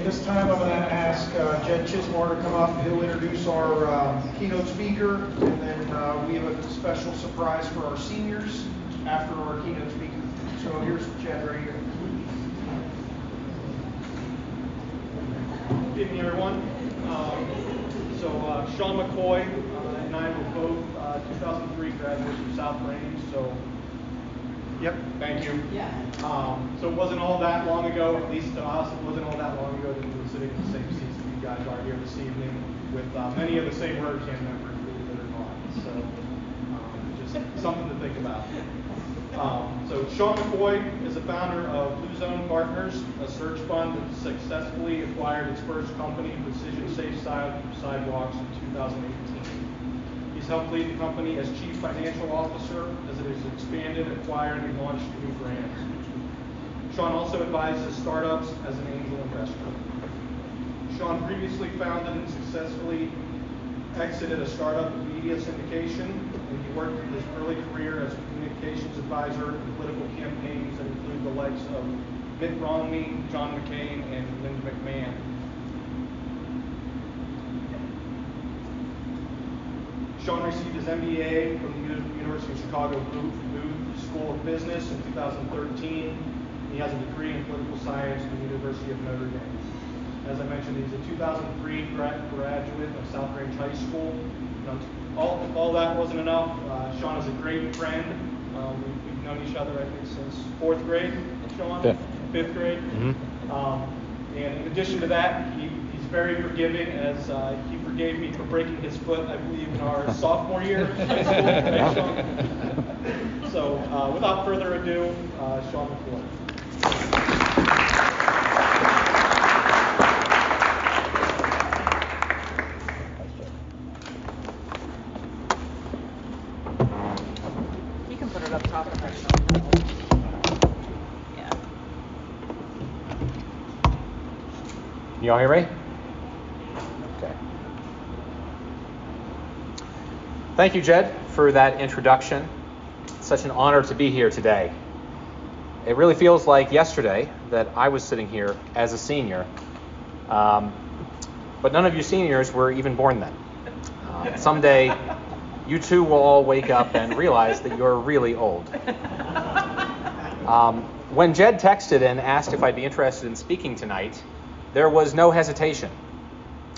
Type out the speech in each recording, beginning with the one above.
this time I'm going to ask Jed Chismore to come up. He'll introduce our keynote speaker, and then we have a special surprise for our seniors after our keynote speaker. So here's Jed right here. Good evening, everyone. Sean McCoy and I were both 2003 graduates from South Range. So, yep, thank you. Yeah. So it wasn't all that long ago, at least to us, it wasn't all that long ago that we were sitting in the same seats that you guys are here this evening with many of the same Rotary members, believe it or not. So just something to think about. So Sean McCoy is the founder of Blue Zone Partners, a search fund that successfully acquired its first company, Precision Safe Sidewalks, in 2018. He's helped lead the company as Chief Financial Officer as it has expanded, acquired, and launched new brands. Sean also advises startups as an angel investor. Sean previously founded and successfully exited a startup media syndication, and he worked in his early career as a communications advisor in political campaigns that include the likes of Mitt Romney, John McCain, and Lynn McMahon. Sean received his MBA from the University of Chicago Booth School of Business in 2013. He has a degree in political science from the University of Notre Dame. As I mentioned, he's a 2003 graduate of South Range High School. All that wasn't enough. Sean is a great friend. We've known each other, I think, since 4th grade, Sean? Fifth grade. Mm-hmm. And in addition to that, he's very forgiving, as he forgave me for breaking his foot, I believe, in our sophomore year of high school. Thanks, Sean. So without further ado, Sean McCoy. You all hear me? Okay. Thank you, Jed, for that introduction. It's such an honor to be here today. It really feels like yesterday that I was sitting here as a senior, but none of you seniors were even born then. Someday, you too will all wake up and realize that you're really old. When Jed texted and asked if I'd be interested in speaking tonight, there was no hesitation.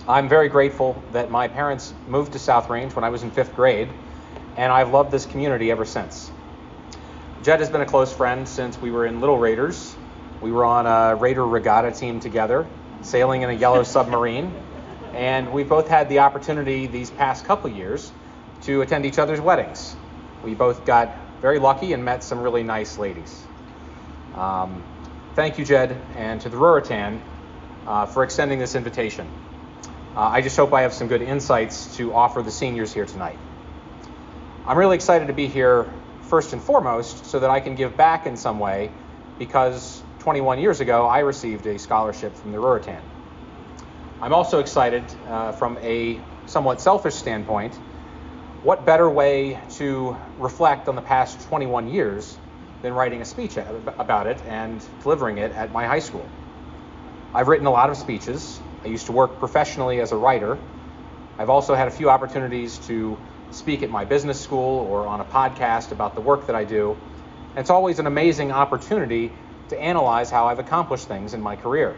I'm very grateful that my parents moved to South Range when I was in 5th grade, and I've loved this community ever since. Jed has been a close friend since we were in Little Raiders. We were on a Raider regatta team together, sailing in a yellow submarine, and we both had the opportunity these past couple years to attend each other's weddings. We both got very lucky and met some really nice ladies. Thank you, Jed, and to the Ruritan for extending this invitation. I just hope I have some good insights to offer the seniors here tonight. I'm really excited to be here first and foremost so that I can give back in some way, because 21 years ago I received a scholarship from the Ruritan. I'm also excited from a somewhat selfish standpoint. What better way to reflect on the past 21 years than writing a speech about it and delivering it at my high school? I've written a lot of speeches. I used to work professionally as a writer. I've also had a few opportunities to speak at my business school or on a podcast about the work that I do. And it's always an amazing opportunity to analyze how I've accomplished things in my career.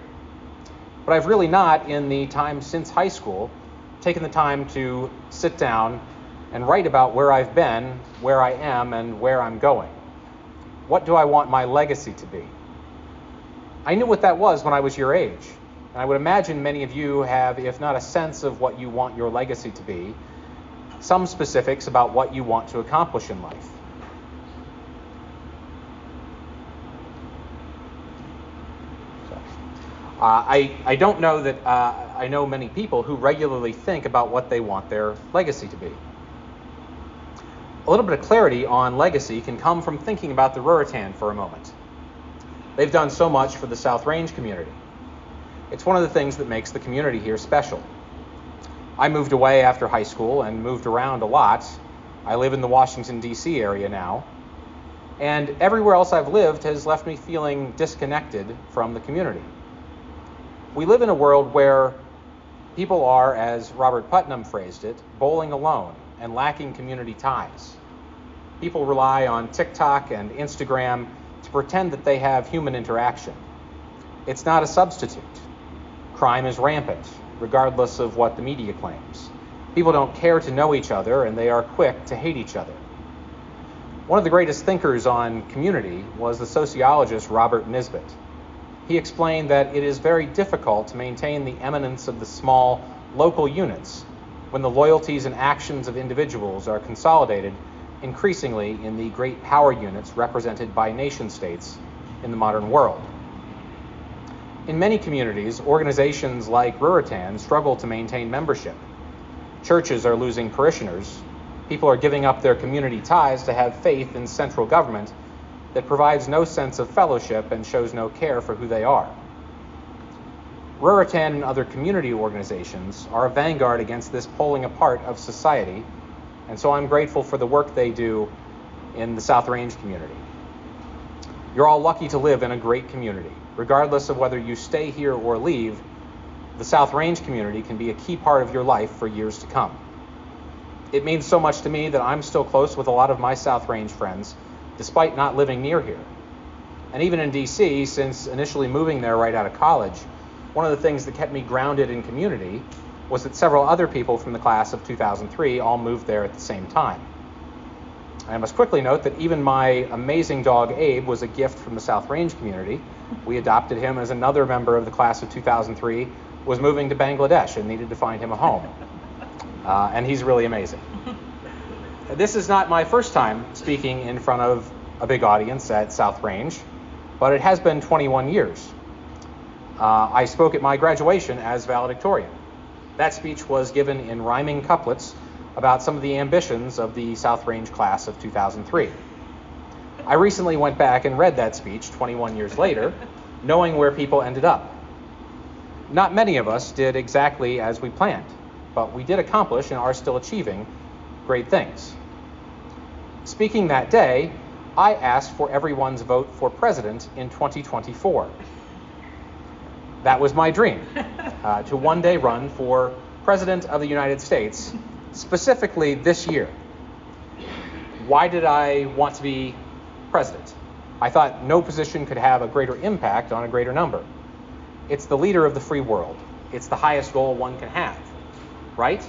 But I've really not, in the time since high school, taken the time to sit down and write about where I've been, where I am, and where I'm going. What do I want my legacy to be? I knew what that was when I was your age. And I would imagine many of you have, if not a sense of what you want your legacy to be, some specifics about what you want to accomplish in life. I don't know that I know many people who regularly think about what they want their legacy to be. A little bit of clarity on legacy can come from thinking about the Ruritan for a moment. They've done so much for the South Range community. It's one of the things that makes the community here special. I moved away after high school and moved around a lot. I live in the Washington, D.C. area now. And everywhere else I've lived has left me feeling disconnected from the community. We live in a world where people are, as Robert Putnam phrased it, bowling alone and lacking community ties. People rely on TikTok and Instagram to pretend that they have human interaction. It's not a substitute. Crime is rampant, regardless of what the media claims. People don't care to know each other, and they are quick to hate each other. One of the greatest thinkers on community was the sociologist Robert Nisbet. He explained that it is very difficult to maintain the eminence of the small local units when the loyalties and actions of individuals are consolidated increasingly in the great power units represented by nation-states in the modern world. In many communities, organizations like Ruritan struggle to maintain membership. Churches are losing parishioners. People are giving up their community ties to have faith in central government that provides no sense of fellowship and shows no care for who they are. Ruritan and other community organizations are a vanguard against this pulling apart of society, and so I'm grateful for the work they do in the South Range community. You're all lucky to live in a great community. Regardless of whether you stay here or leave, the South Range community can be a key part of your life for years to come. It means so much to me that I'm still close with a lot of my South Range friends, despite not living near here. And even in DC, since initially moving there right out of college, one of the things that kept me grounded in community was that several other people from the class of 2003 all moved there at the same time. I must quickly note that even my amazing dog Abe was a gift from the South Range community. We adopted him as another member of the class of 2003 was moving to Bangladesh and needed to find him a home. And he's really amazing. This is not my first time speaking in front of a big audience at South Range, but it has been 21 years. I spoke at my graduation as valedictorian. That speech was given in rhyming couplets about some of the ambitions of the South Range class of 2003. I recently went back and read that speech 21 years later, knowing where people ended up. Not many of us did exactly as we planned, but we did accomplish and are still achieving great things. Speaking that day, I asked for everyone's vote for president in 2024. That was my dream, to one day run for President of the United States, specifically this year. Why did I want to be president? I thought no position could have a greater impact on a greater number. It's the leader of the free world. It's the highest goal one can have, right?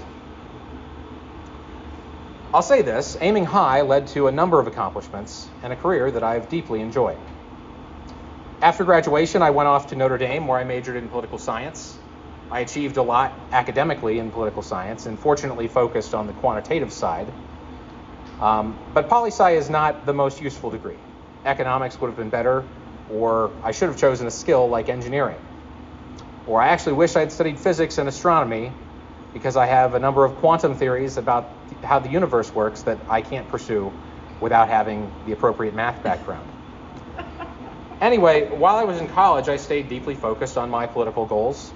I'll say this, aiming high led to a number of accomplishments and a career that I've deeply enjoyed. After graduation, I went off to Notre Dame, where I majored in political science. I achieved a lot academically in political science and fortunately focused on the quantitative side. But poli-sci is not the most useful degree. Economics would have been better, or I should have chosen a skill like engineering. Or I actually wish I'd studied physics and astronomy because I have a number of quantum theories about how the universe works that I can't pursue without having the appropriate math background. Anyway, while I was in college, I stayed deeply focused on my political goals.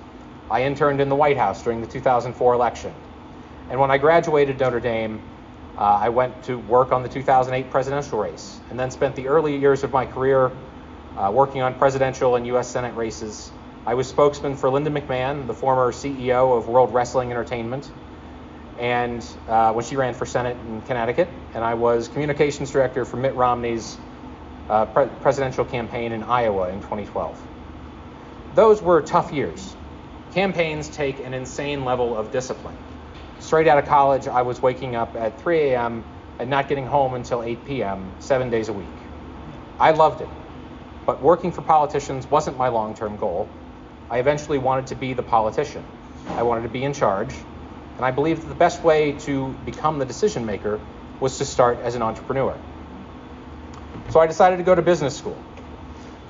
I interned in the White House during the 2004 election. And when I graduated Notre Dame, I went to work on the 2008 presidential race, and then spent the early years of my career working on presidential and U.S. Senate races. I was spokesman for Linda McMahon, the former CEO of World Wrestling Entertainment, and when she ran for Senate in Connecticut, and I was communications director for Mitt Romney's presidential campaign in Iowa in 2012. Those were tough years. Campaigns take an insane level of discipline. Straight out of college, I was waking up at 3 a.m. and not getting home until 8 p.m., 7 days a week. I loved it, but working for politicians wasn't my long-term goal. I eventually wanted to be the politician. I wanted to be in charge, and I believed that the best way to become the decision maker was to start as an entrepreneur. So I decided to go to business school.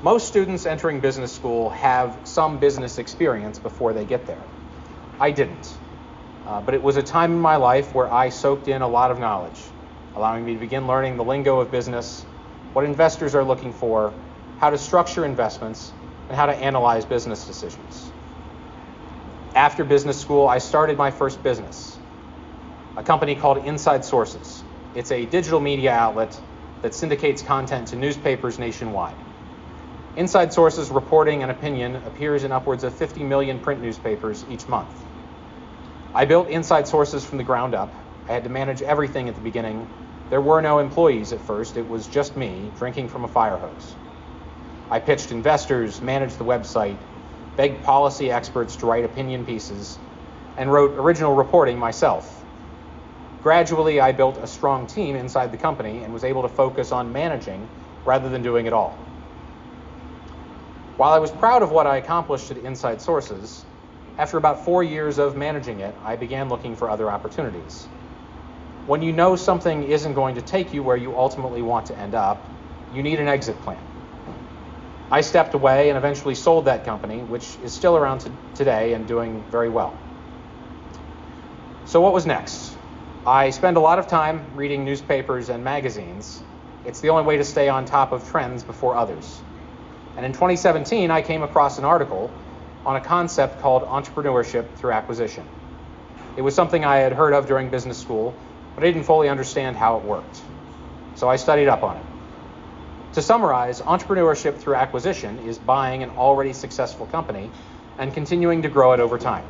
Most students entering business school have some business experience before they get there. I didn't, but it was a time in my life where I soaked in a lot of knowledge, allowing me to begin learning the lingo of business, what investors are looking for, how to structure investments, and how to analyze business decisions. After business school, I started my first business, a company called Inside Sources. It's a digital media outlet that syndicates content to newspapers nationwide. Inside Source's reporting and opinion appears in upwards of 50 million print newspapers each month. I built Inside Sources from the ground up. I had to manage everything at the beginning. There were no employees at first. It was just me drinking from a fire hose. I pitched investors, managed the website, begged policy experts to write opinion pieces, and wrote original reporting myself. Gradually, I built a strong team inside the company and was able to focus on managing rather than doing it all. While I was proud of what I accomplished at Inside Sources, after about 4 years of managing it, I began looking for other opportunities. When you know something isn't going to take you where you ultimately want to end up, you need an exit plan. I stepped away and eventually sold that company, which is still around today and doing very well. So what was next? I spend a lot of time reading newspapers and magazines. It's the only way to stay on top of trends before others. And in 2017, I came across an article on a concept called entrepreneurship through acquisition. It was something I had heard of during business school, but I didn't fully understand how it worked. So I studied up on it. To summarize, entrepreneurship through acquisition is buying an already successful company and continuing to grow it over time.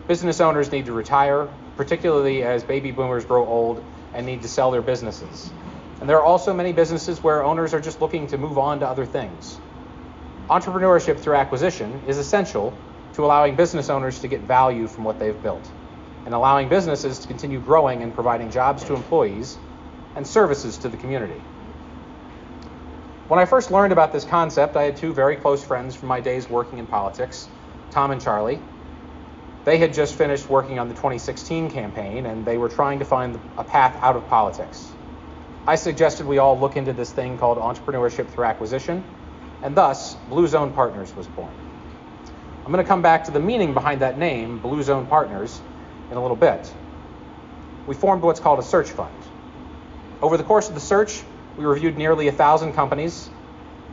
Business owners need to retire, particularly as baby boomers grow old and need to sell their businesses. And there are also many businesses where owners are just looking to move on to other things. Entrepreneurship through acquisition is essential to allowing business owners to get value from what they've built and allowing businesses to continue growing and providing jobs to employees and services to the community. When I first learned about this concept, I had two very close friends from my days working in politics, Tom and Charlie. They had just finished working on the 2016 campaign, and they were trying to find a path out of politics. I suggested we all look into this thing called entrepreneurship through acquisition, and thus, Blue Zone Partners was born. I'm going to come back to the meaning behind that name, Blue Zone Partners, in a little bit. We formed what's called a search fund. Over the course of the search, we reviewed nearly 1,000 companies,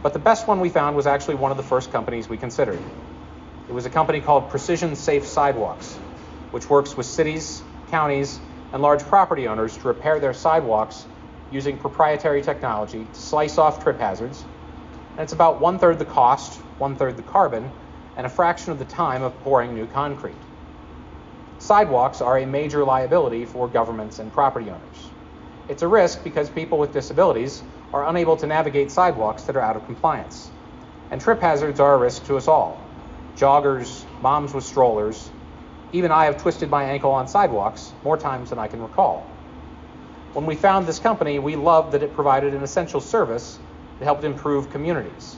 but the best one we found was actually one of the first companies we considered. It was a company called Precision Safe Sidewalks, which works with cities, counties, and large property owners to repair their sidewalks using proprietary technology to slice off trip hazards. And it's about 1/3 the cost, 1/3 the carbon, and a fraction of the time of pouring new concrete. Sidewalks are a major liability for governments and property owners. It's a risk because people with disabilities are unable to navigate sidewalks that are out of compliance. And trip hazards are a risk to us all. Joggers, moms with strollers. Even I have twisted my ankle on sidewalks more times than I can recall. When we found this company, we loved that it provided an essential service that helped improve communities.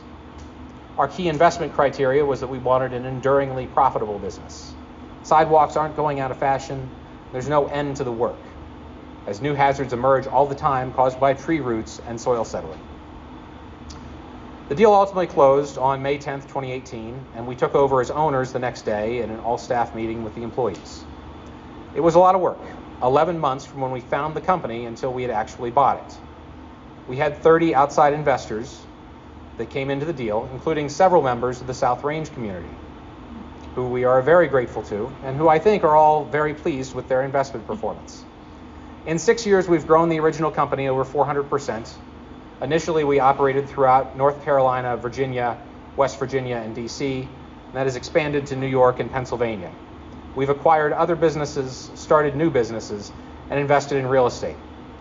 Our key investment criteria was that we wanted an enduringly profitable business. Sidewalks aren't going out of fashion. There's no end to the work, as new hazards emerge all the time caused by tree roots and soil settling. The deal ultimately closed on May 10th, 2018, and we took over as owners the next day in an all-staff meeting with the employees. It was a lot of work, 11 months from when we found the company until we had actually bought it. We had 30 outside investors that came into the deal, including several members of the South Range community, who we are very grateful to, and who I think are all very pleased with their investment performance. In 6 years, we've grown the original company over 400%. Initially, we operated throughout North Carolina, Virginia, West Virginia, and DC, and that has expanded to New York and Pennsylvania. We've acquired other businesses, started new businesses, and invested in real estate.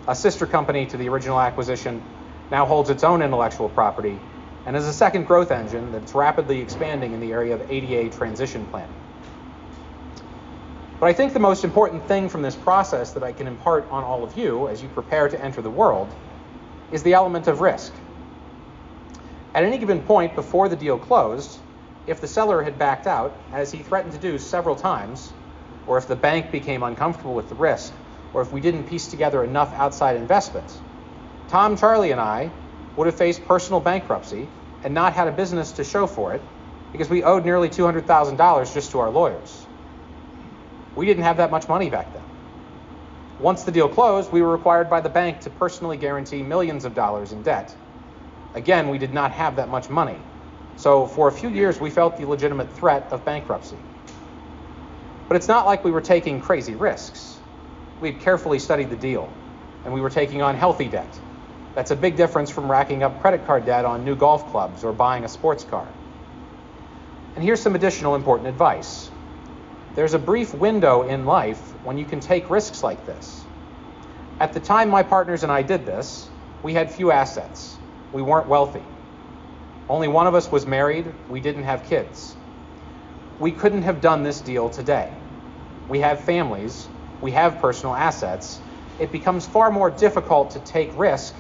A sister company to the original acquisition now holds its own intellectual property and is a second growth engine that's rapidly expanding in the area of ADA transition planning. But I think the most important thing from this process that I can impart on all of you as you prepare to enter the world is the element of risk. At any given point before the deal closed, if the seller had backed out, as he threatened to do several times, or if the bank became uncomfortable with the risk, or if we didn't piece together enough outside investment, Tom, Charlie, and I would have faced personal bankruptcy and not had a business to show for it because we owed nearly $200,000 just to our lawyers. We didn't have that much money back then. Once the deal closed, we were required by the bank to personally guarantee millions of dollars in debt. Again, we did not have that much money. So for a few years, we felt the legitimate threat of bankruptcy. But it's not like we were taking crazy risks. We had carefully studied the deal, and we were taking on healthy debt. That's a big difference from racking up credit card debt on new golf clubs or buying a sports car. And here's some additional important advice. There's a brief window in life when you can take risks like this. At the time my partners and I did this, we had few assets. We weren't wealthy. Only one of us was married. We didn't have kids. We couldn't have done this deal today. We have families. We have personal assets. It becomes far more difficult to take risk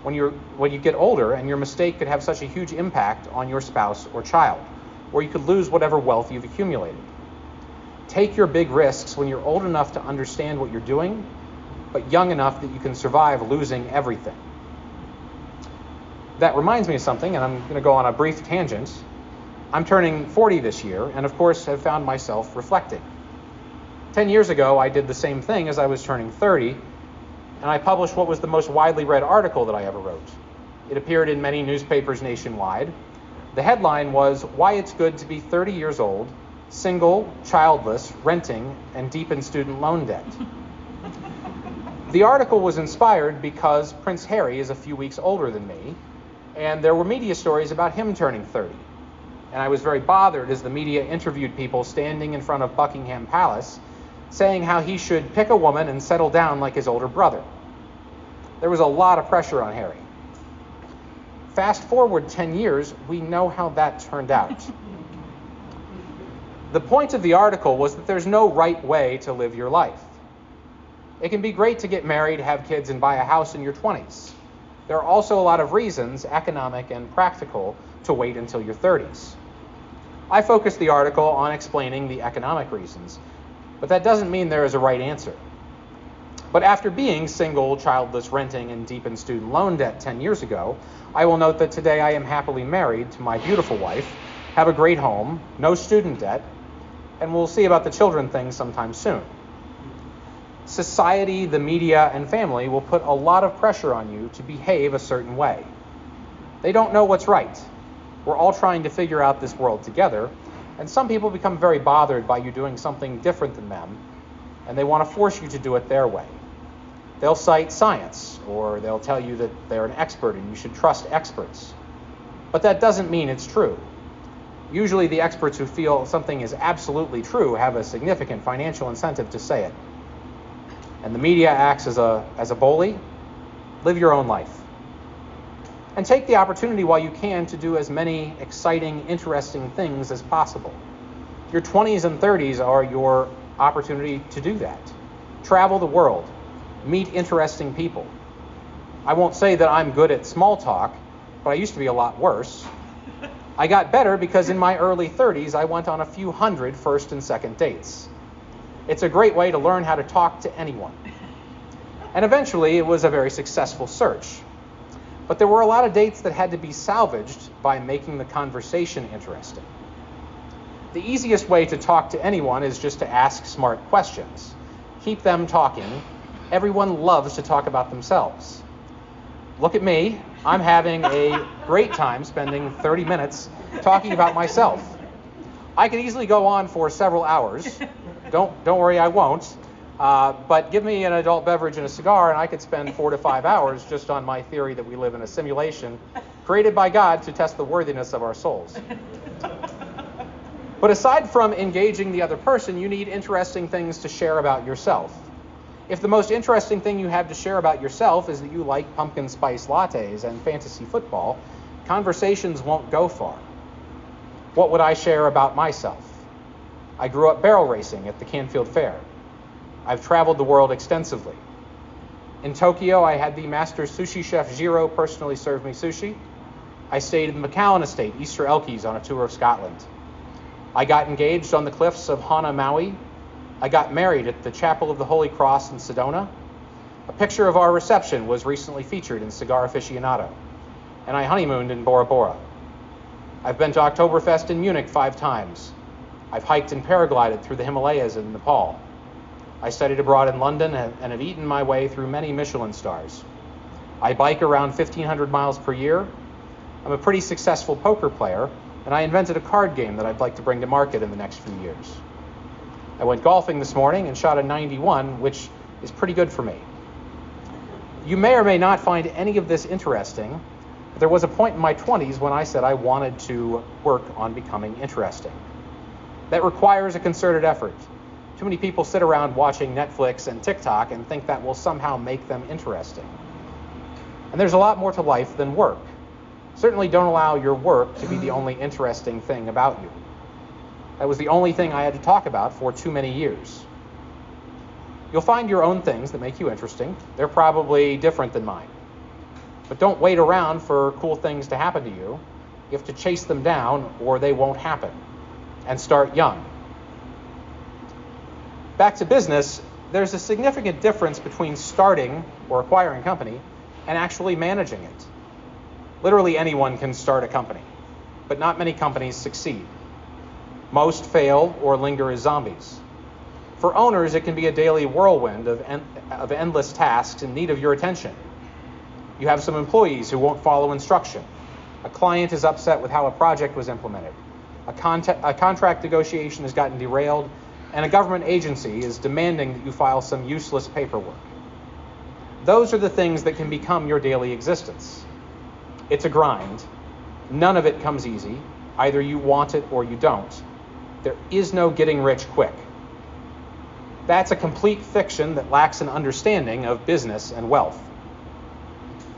when you get older, and your mistake could have such a huge impact on your spouse or child, or you could lose whatever wealth you've accumulated. Take your big risks when you're old enough to understand what you're doing, but young enough that you can survive losing everything. That reminds me of something, and I'm going to go on a brief tangent. I'm turning 40 this year, and of course have found myself reflecting. 10 years ago, I did the same thing as I was turning 30, and I published what was the most widely read article that I ever wrote. It appeared in many newspapers nationwide. The headline was, "Why It's Good to Be 30 Years Old, Single, Childless, Renting, and Deep in Student Loan Debt." The article was inspired because Prince Harry is a few weeks older than me, and there were media stories about him turning 30. And I was very bothered as the media interviewed people standing in front of Buckingham Palace saying how he should pick a woman and settle down like his older brother. There was a lot of pressure on Harry. Fast forward 10 years, we know how that turned out. The point of the article was that there's no right way to live your life. It can be great to get married, have kids, and buy a house in your 20s. There are also a lot of reasons, economic and practical, to wait until your 30s. I focused the article on explaining the economic reasons, but that doesn't mean there is a right answer. But after being single, childless, renting, and deep in student loan debt 10 years ago, I will note that today I am happily married to my beautiful wife, have a great home, no student debt, and we'll see about the children thing sometime soon. Society, the media, and family will put a lot of pressure on you to behave a certain way. They don't know what's right. We're all trying to figure out this world together, and some people become very bothered by you doing something different than them, and they want to force you to do it their way. They'll cite science, or they'll tell you that they're an expert and you should trust experts. But that doesn't mean it's true. Usually the experts who feel something is absolutely true have a significant financial incentive to say it. And the media acts as a bully. Live your own life. And take the opportunity while you can to do as many exciting, interesting things as possible. Your 20s and 30s are your opportunity to do that. Travel the world. Meet interesting people. I won't say that I'm good at small talk, but I used to be a lot worse. I got better because in my early 30s, I went on a few hundred first and second dates. It's a great way to learn how to talk to anyone. And eventually, it was a very successful search. But there were a lot of dates that had to be salvaged by making the conversation interesting. The easiest way to talk to anyone is just to ask smart questions. Keep them talking. Everyone loves to talk about themselves. Look at me. I'm having a great time spending 30 minutes talking about myself. I could easily go on for several hours. Don't worry, I won't. But give me an adult beverage and a cigar, and I could spend 4 to 5 hours just on my theory that we live in a simulation created by God to test the worthiness of our souls. But aside from engaging the other person, you need interesting things to share about yourself. If the most interesting thing you have to share about yourself is that you like pumpkin spice lattes and fantasy football, conversations won't go far. What would I share about myself? I grew up barrel racing at the Canfield Fair. I've traveled the world extensively. In Tokyo, I had the master sushi chef Jiro personally serve me sushi. I stayed in the McAllen Estate, Easter Elkies, on a tour of Scotland. I got engaged on the cliffs of Hana, Maui. I got married at the Chapel of the Holy Cross in Sedona. A picture of our reception was recently featured in Cigar Aficionado. And I honeymooned in Bora Bora. I've been to Oktoberfest in Munich 5 times. I've hiked and paraglided through the Himalayas in Nepal. I studied abroad in London and have eaten my way through many Michelin stars. I bike around 1,500 miles per year. I'm a pretty successful poker player, and I invented a card game that I'd like to bring to market in the next few years. I went golfing this morning and shot a 91, which is pretty good for me. You may or may not find any of this interesting, but there was a point in my 20s when I said I wanted to work on becoming interesting. That requires a concerted effort. Too many people sit around watching Netflix and TikTok and think that will somehow make them interesting. And there's a lot more to life than work. Certainly don't allow your work to be the only interesting thing about you. That was the only thing I had to talk about for too many years. You'll find your own things that make you interesting. They're probably different than mine. But don't wait around for cool things to happen to you. You have to chase them down or they won't happen. And start young. Back to business, there's a significant difference between starting or acquiring a company and actually managing it. Literally anyone can start a company, but not many companies succeed. Most fail or linger as zombies. For owners, it can be a daily whirlwind of endless tasks in need of your attention. You have some employees who won't follow instruction. A client is upset with how a project was implemented. A contract negotiation has gotten derailed, and a government agency is demanding that you file some useless paperwork. Those are the things that can become your daily existence. It's a grind. None of it comes easy. Either you want it or you don't. There is no getting rich quick. That's a complete fiction that lacks an understanding of business and wealth.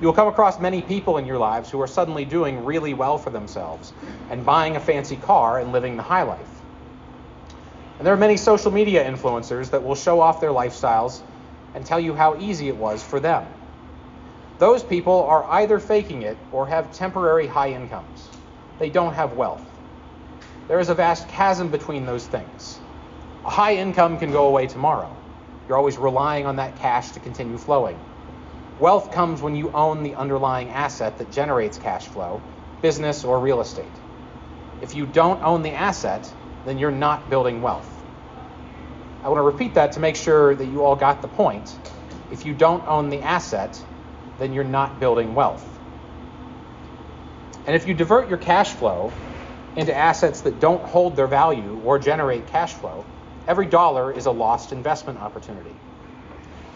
You'll come across many people in your lives who are suddenly doing really well for themselves and buying a fancy car and living the high life. And there are many social media influencers that will show off their lifestyles and tell you how easy it was for them. Those people are either faking it or have temporary high incomes. They don't have wealth. There is a vast chasm between those things. A high income can go away tomorrow. You're always relying on that cash to continue flowing. Wealth comes when you own the underlying asset that generates cash flow, business or real estate. If you don't own the asset, then you're not building wealth. I want to repeat that to make sure that you all got the point. If you don't own the asset, then you're not building wealth. And if you divert your cash flow into assets that don't hold their value or generate cash flow, every dollar is a lost investment opportunity.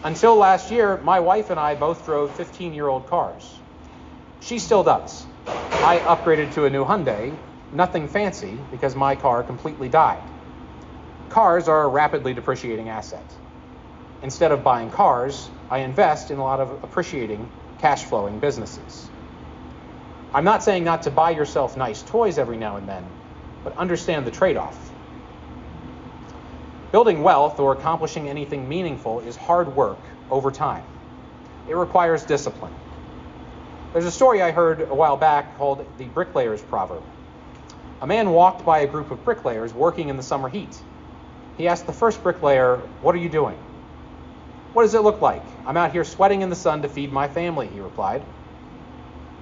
Until last year, my wife and I both drove 15-year-old cars. She still does. I upgraded to a new Hyundai, nothing fancy because my car completely died. Cars are a rapidly depreciating asset. Instead of buying cars, I invest in a lot of appreciating, cash-flowing businesses. I'm not saying not to buy yourself nice toys every now and then, but understand the trade-off. Building wealth or accomplishing anything meaningful is hard work over time. It requires discipline. There's a story I heard a while back called the bricklayer's proverb. A man walked by a group of bricklayers working in the summer heat. He asked the first bricklayer, "What are you doing?" "What does it look like? I'm out here sweating in the sun to feed my family," he replied.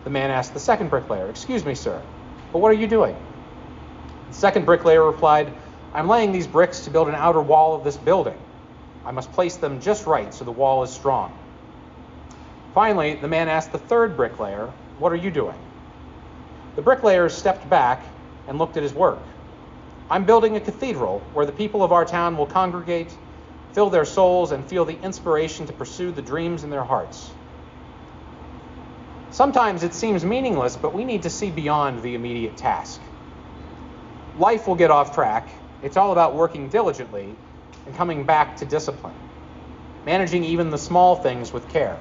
The man asked the second bricklayer, "Excuse me, sir, but what are you doing?" The second bricklayer replied, "I'm laying these bricks to build an outer wall of this building. I must place them just right so the wall is strong." Finally, the man asked the third bricklayer, "What are you doing?" The bricklayer stepped back and looked at his work. "I'm building a cathedral where the people of our town will congregate, fill their souls, and feel the inspiration to pursue the dreams in their hearts." Sometimes it seems meaningless, but we need to see beyond the immediate task. Life will get off track. It's all about working diligently and coming back to discipline, managing even the small things with care.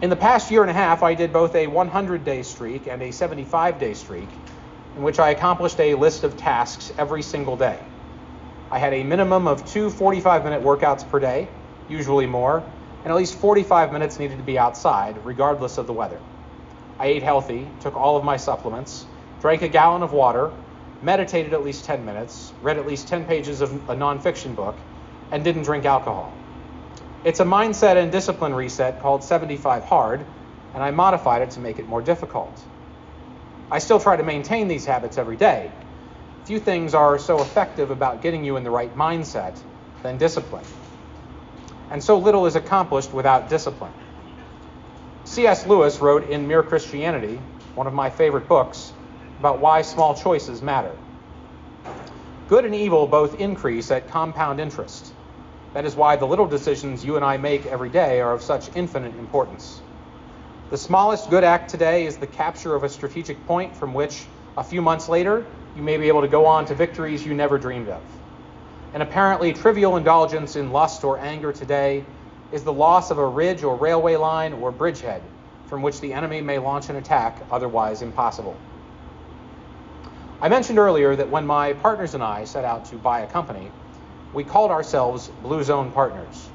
In the past year and a half, I did both a 100-day streak and a 75-day streak, in which I accomplished a list of tasks every single day. I had a minimum of 2 45-minute workouts per day, usually more, and at least 45 minutes needed to be outside, regardless of the weather. I ate healthy, took all of my supplements, drank a gallon of water, meditated at least 10 minutes, read at least 10 pages of a nonfiction book, and didn't drink alcohol. It's a mindset and discipline reset called 75 Hard, and I modified it to make it more difficult. I still try to maintain these habits every day. Few things are so effective about getting you in the right mindset than discipline. And so little is accomplished without discipline. C.S. Lewis wrote in Mere Christianity, one of my favorite books, about why small choices matter. Good and evil both increase at compound interest. That is why the little decisions you and I make every day are of such infinite importance. The smallest good act today is the capture of a strategic point from which, a few months later, you may be able to go on to victories you never dreamed of. An apparently trivial indulgence in lust or anger today is the loss of a ridge or railway line or bridgehead from which the enemy may launch an attack otherwise impossible. I mentioned earlier that when my partners and I set out to buy a company, we called ourselves Blue Zone Partners.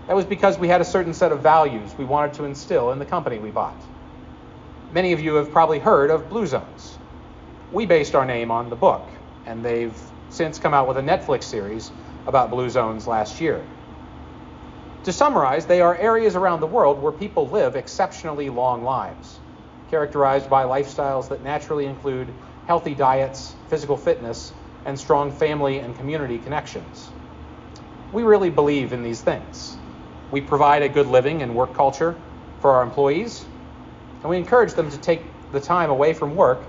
That was because we had a certain set of values we wanted to instill in the company we bought. Many of you have probably heard of Blue Zones. We based our name on the book, and they've since come out with a Netflix series about Blue Zones last year. To summarize, they are areas around the world where people live exceptionally long lives, characterized by lifestyles that naturally include healthy diets, physical fitness, and strong family and community connections. We really believe in these things. We provide a good living and work culture for our employees, and we encourage them to take the time away from work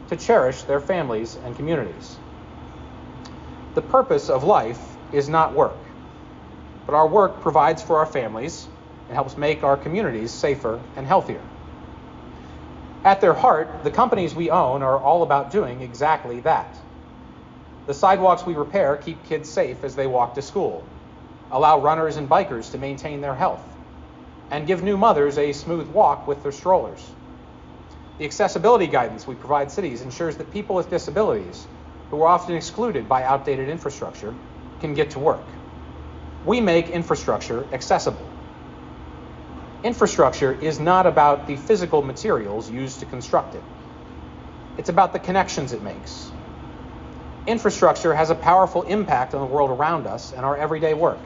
to cherish their families and communities. The purpose of life is not work, but our work provides for our families and helps make our communities safer and healthier. At their heart, the companies we own are all about doing exactly that. The sidewalks we repair keep kids safe as they walk to school, allow runners and bikers to maintain their health, and give new mothers a smooth walk with their strollers. The accessibility guidance we provide cities ensures that people with disabilities, who are often excluded by outdated infrastructure, can get to work. We make infrastructure accessible. Infrastructure is not about the physical materials used to construct it. It's about the connections it makes. Infrastructure has a powerful impact on the world around us and our everyday work.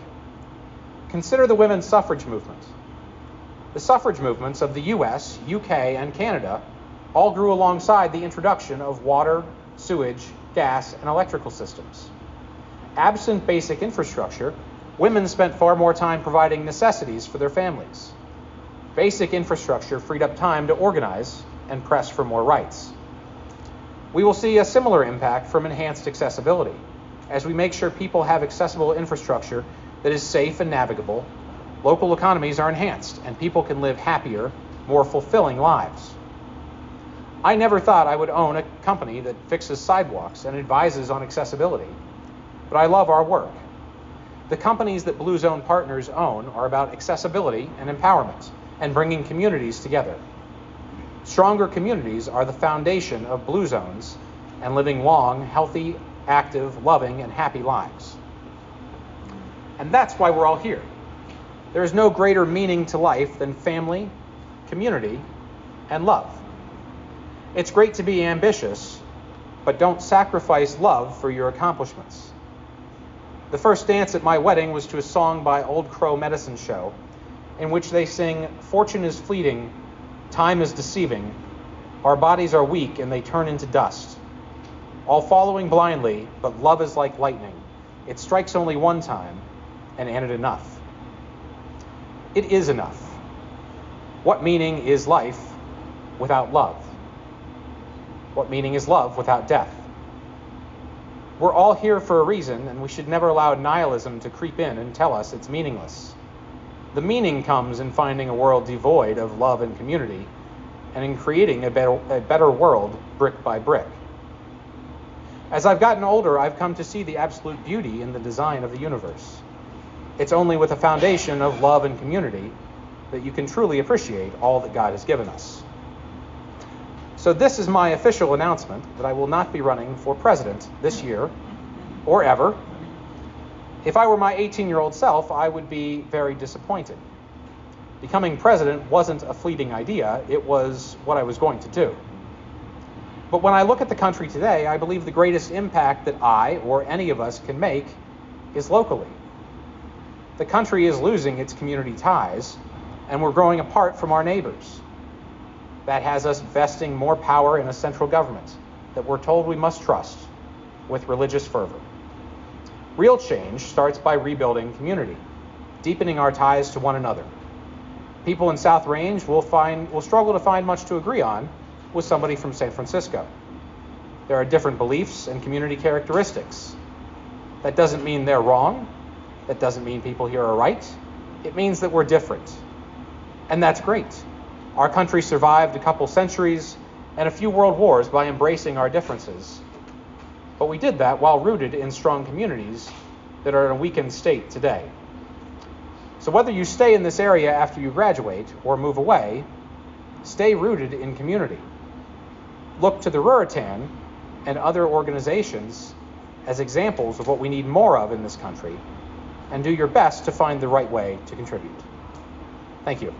Consider the women's suffrage movement. The suffrage movements of the US, UK, and Canada all grew alongside the introduction of water, sewage, gas, and electrical systems. Absent basic infrastructure, women spent far more time providing necessities for their families. Basic infrastructure freed up time to organize and press for more rights. We will see a similar impact from enhanced accessibility, as we make sure people have accessible infrastructure that is safe and navigable. Local economies are enhanced, and people can live happier, more fulfilling lives. I never thought I would own a company that fixes sidewalks and advises on accessibility, but I love our work. The companies that Blue Zone Partners own are about accessibility and empowerment, and bringing communities together. Stronger communities are the foundation of Blue Zones and living long, healthy, active, loving, and happy lives. And that's why we're all here. There is no greater meaning to life than family, community, and love. It's great to be ambitious, but don't sacrifice love for your accomplishments. The first dance at my wedding was to a song by Old Crow Medicine Show, in which they sing, "Fortune is fleeting, time is deceiving, our bodies are weak and they turn into dust. All following blindly, but love is like lightning. It strikes only one time, and ain't it enough?" It is enough. What meaning is life without love? What meaning is love without death? We're all here for a reason, and we should never allow nihilism to creep in and tell us it's meaningless. The meaning comes in finding a world devoid of love and community, and in creating a better world brick by brick. As I've gotten older, I've come to see the absolute beauty in the design of the universe. It's only with a foundation of love and community that you can truly appreciate all that God has given us. So this is my official announcement that I will not be running for president this year or ever. If I were my 18-year-old self, I would be very disappointed. Becoming president wasn't a fleeting idea, it was what I was going to do. But when I look at the country today, I believe the greatest impact that I or any of us can make is locally. The country is losing its community ties, and we're growing apart from our neighbors. That has us vesting more power in a central government that we're told we must trust with religious fervor. Real change starts by rebuilding community, deepening our ties to one another. People in South Range will struggle to find much to agree on with somebody from San Francisco. There are different beliefs and community characteristics. That doesn't mean they're wrong. That doesn't mean people here are right. It means that we're different. And that's great. Our country survived a couple centuries and a few world wars by embracing our differences. But we did that while rooted in strong communities that are in a weakened state today. So whether you stay in this area after you graduate or move away, stay rooted in community. Look to the Ruritan and other organizations as examples of what we need more of in this country, and do your best to find the right way to contribute. Thank you.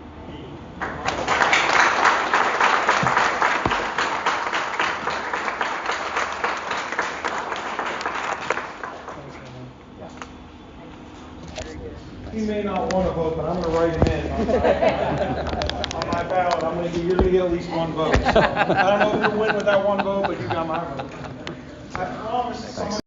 You may not want to vote, but I'm going to write him in on my ballot. You're going to get at least one vote. So I don't know if you'll win with that one vote, but you got my vote. I promise.